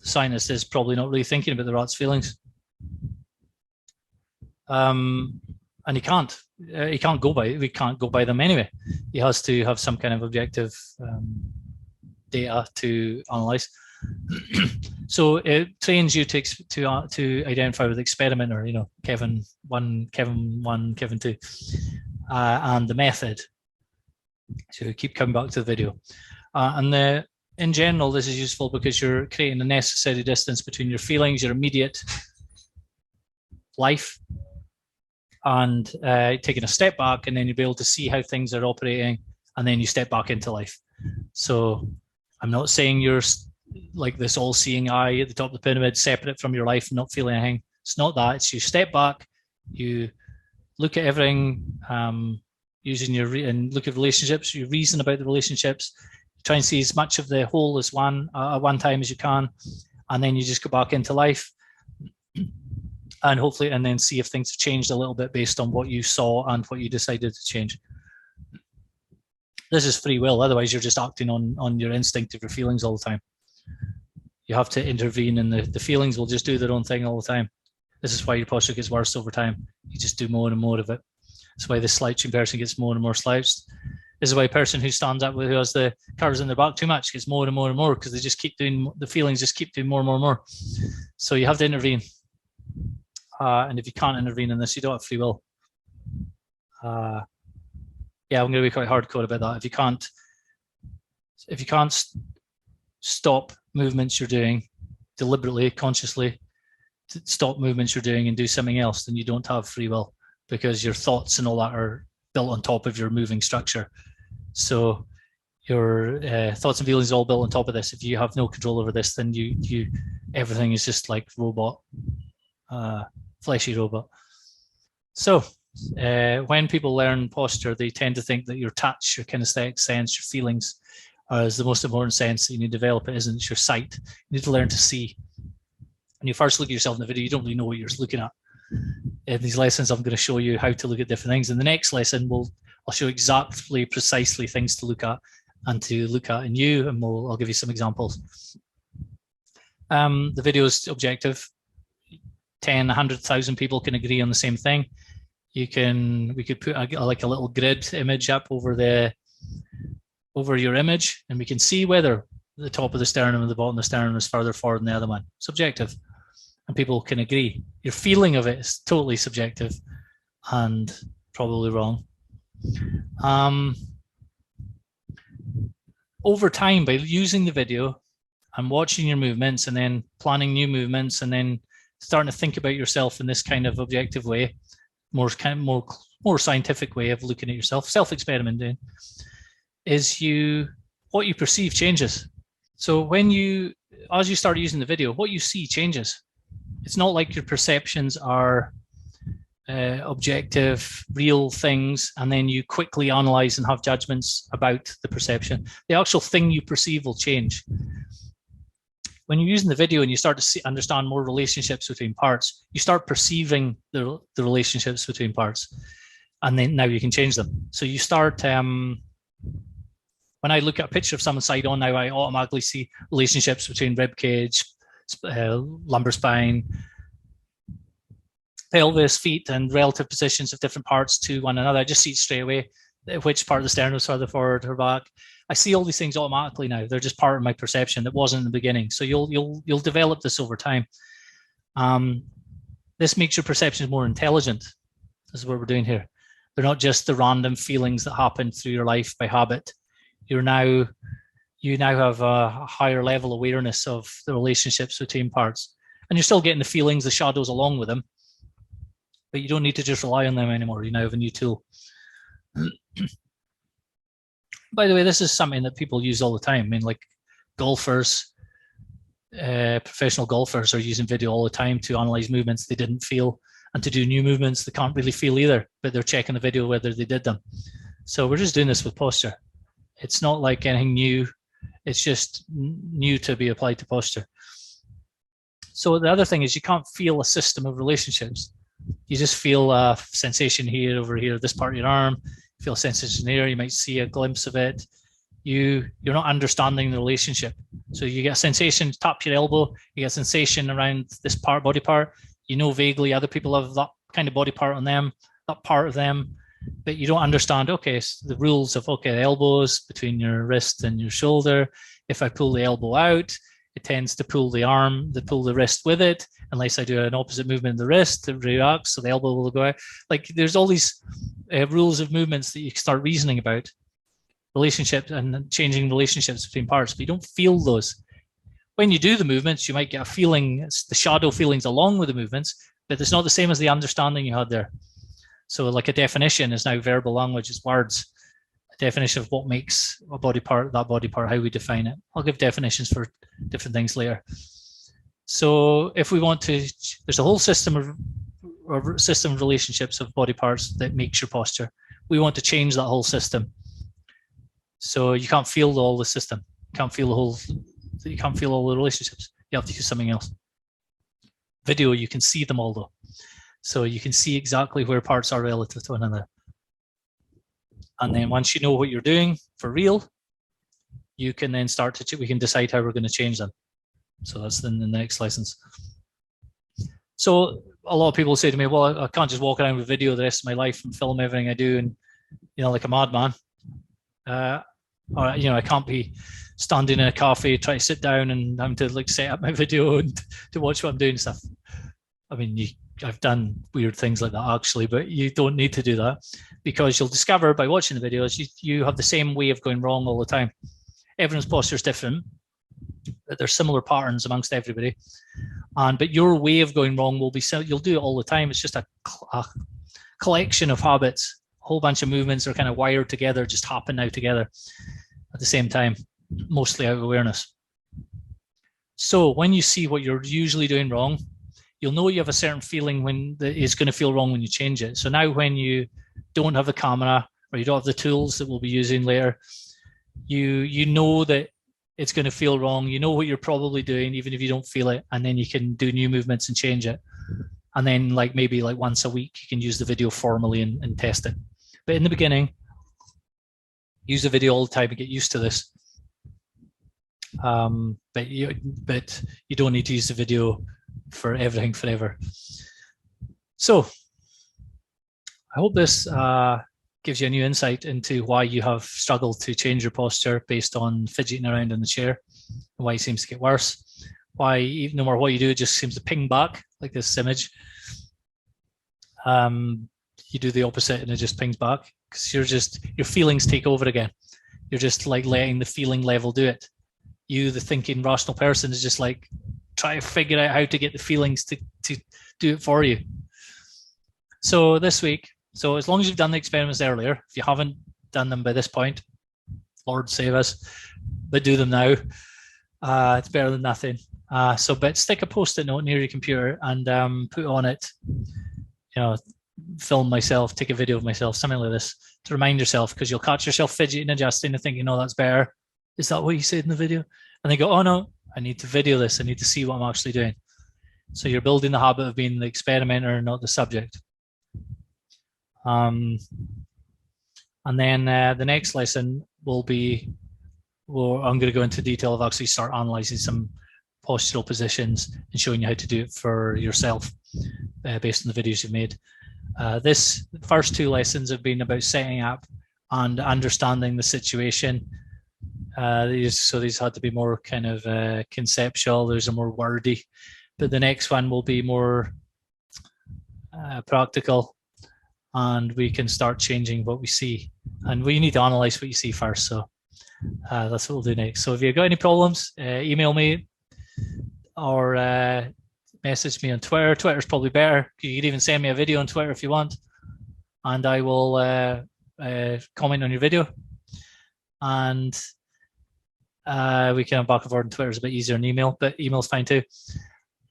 scientist is probably not really thinking about the rat's feelings. And we can't go by them anyway. He has to have some kind of objective data to analyze. So it trains you to identify with the experimenter, Kevin 1, Kevin 2, and the method. So keep coming back to the video. In general, this is useful because you're creating a necessary distance between your feelings, your immediate life, and taking a step back, and then you'll be able to see how things are operating, and then you step back into life. So I'm not saying you're like this all-seeing eye at the top of the pyramid, separate from your life and not feeling anything. It's not that. It's you step back, you look at everything, using and look at relationships. You reason about the relationships. Try and see as much of the whole as one time as you can, and then you just go back into life, and hopefully, and then see if things have changed a little bit based on what you saw and what you decided to change. This is free will. Otherwise, you're just acting on your instinct of your feelings all the time. You have to intervene, and the feelings will just do their own thing all the time. This is why your posture gets worse over time. You just do more and more of it. That's why the slouching person gets more and more slouched. This is why a person who stands up with, who has the curves in their back too much gets more and more and more, because they just keep doing, the feelings just keep doing more and more and more. So you have to intervene. And if you can't intervene in this, you don't have free will. Yeah, I'm going to be quite hardcore about that. If you can't stop movements you're doing deliberately, consciously, stop movements you're doing and do something else, then you don't have free will, because your thoughts and all that are built on top of your moving structure. So your thoughts and feelings are all built on top of this. If you have no control over this, then you everything is just like robot, fleshy robot. So when people learn posture, they tend to think that your touch, your kinesthetic sense, your feelings is the most important sense that you need to develop. It isn't. It's your sight. You need to learn to see. When you first look at yourself in the video, you don't really know what you're looking at. In these lessons, I'm going to show you how to look at different things. In the next lesson, I'll show exactly, precisely things to look at and to look at in you, and I'll give you some examples. The video is objective. 10, 100,000 people can agree on the same thing. We could put like a little grid image up over your image, and we can see whether the top of the sternum and the bottom of the sternum is further forward than the other one. Subjective. And people can agree. Your feeling of it is totally subjective and probably wrong. Over time, by using the video and watching your movements and then planning new movements and then starting to think about yourself in this kind of objective way, more scientific way of looking at yourself, self-experimenting, is what you perceive changes. So as you start using the video, what you see changes. It's not like your perceptions are objective, real things, and then you quickly analyze and have judgments about the perception. The actual thing you perceive will change. When you're using the video and you start to understand more relationships between parts, you start perceiving the relationships between parts, and then now you can change them. So you start, when I look at a picture of someone side on now, I automatically see relationships between rib cage, lumbar spine, pelvis, feet, and relative positions of different parts to one another. I just see it straight away, which part of the sternum is further forward or back. I see all these things automatically now. They're just part of my perception that wasn't in the beginning. So you'll develop this over time. This makes your perceptions more intelligent. This is what we're doing here. They're not just the random feelings that happen through your life by habit. You now have a higher level awareness of the relationships between parts, and you're still getting the feelings, the shadows along with them, but you don't need to just rely on them anymore. You now have a new tool. By the way, this is something that people use all the time. I mean, like golfers, professional golfers are using video all the time to analyze movements they didn't feel, and to do new movements they can't really feel either, but they're checking the video whether they did them. So we're just doing this with posture. It's not like anything new. It's just new to be applied to posture. So the other thing is you can't feel a system of relationships. You just feel a sensation here, over here, this part of your arm. You feel a sensation here. You might see a glimpse of it. You're not understanding the relationship. So you get a sensation, tap your elbow. You get a sensation around this body part. You know vaguely other people have that kind of body part on them, that part of them. But you don't understand, okay, so the rules of, okay, the elbows between your wrist and your shoulder. If I pull the elbow out, it tends to pull the arm, pull the wrist with it. Unless I do an opposite movement in the wrist, it reacts, so the elbow will go out. Like there's all these rules of movements that you can start reasoning about, relationships and changing relationships between parts, but you don't feel those. When you do the movements, you might get a feeling, it's the shadow feelings along with the movements, but it's not the same as the understanding you had there. So like a definition is now verbal language, it's words. A definition of what makes a body part, that body part, how we define it. I'll give definitions for different things later. So if we want to, there's a whole system of relationships of body parts that makes your posture. We want to change that whole system. So you can't feel all the system. You can't feel all the relationships. You have to use something else. Video, you can see them all though. So you can see exactly where parts are relative to one another. And then once you know what you're doing for real, you can then we can decide how we're going to change them. So that's in the next lessons. So a lot of people say to me, well, I can't just walk around with video the rest of my life and film everything I do and, like a madman. or I can't be standing in a cafe, try to sit down and having to like set up my video and to watch what I'm doing and stuff. I mean, I've done weird things like that actually, but you don't need to do that, because you'll discover by watching the videos you have the same way of going wrong all the time. Everyone's posture is different, but there's similar patterns amongst everybody. But your way of going wrong will be, you'll do it all the time. It's just a collection of habits. A whole bunch of movements are kind of wired together, just happen now together at the same time, mostly out of awareness. So when you see what you're usually doing wrong, you'll know you have a certain feeling when it's going to feel wrong when you change it. So now when you don't have a camera or you don't have the tools that we'll be using later, you know that it's going to feel wrong. You know what you're probably doing, even if you don't feel it, and then you can do new movements and change it. And then maybe once a week, you can use the video formally and test it. But in the beginning, use the video all the time and get used to this. But you don't need to use the video for everything forever. So I hope this gives you a new insight into why you have struggled to change your posture based on fidgeting around in the chair, and why it seems to get worse, why no matter what you do, it just seems to ping back like this image. You do the opposite and it just pings back, because your feelings take over again. You're just letting the feeling level do it. You, the thinking rational person, is just try to figure out how to get the feelings to do it for you. So this week, so as long as you've done the experiments earlier, if you haven't done them by this point, Lord save us, but do them now. It's better than nothing. But stick a post-it note near your computer and put on it, film myself, take a video of myself, something like this, to remind yourself, because you'll catch yourself fidgeting, adjusting, and thinking, "Oh, that's better. Is that what you said in the video?" And they go, "Oh no, I need to video this. I need to see what I'm actually doing." So you're building the habit of being the experimenter, not the subject. And then the next lesson will be, I'm going to go into detail of actually start analyzing some postural positions and showing you how to do it for yourself based on the videos you've made. This first two lessons have been about setting up and understanding the situation. These had to be more kind of conceptual. Those are more wordy, but the next one will be more practical, and we can start changing what we see. And we need to analyze what you see first. So that's what we'll do next. So if you've got any problems, email me or message me on Twitter. Twitter's probably better. You can even send me a video on Twitter if you want, and I will comment on your video. And we can back and forth on Twitter is a bit easier than email, but email's fine too.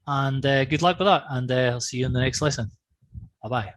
And good luck with that. And I'll see you in the next lesson. Bye-bye.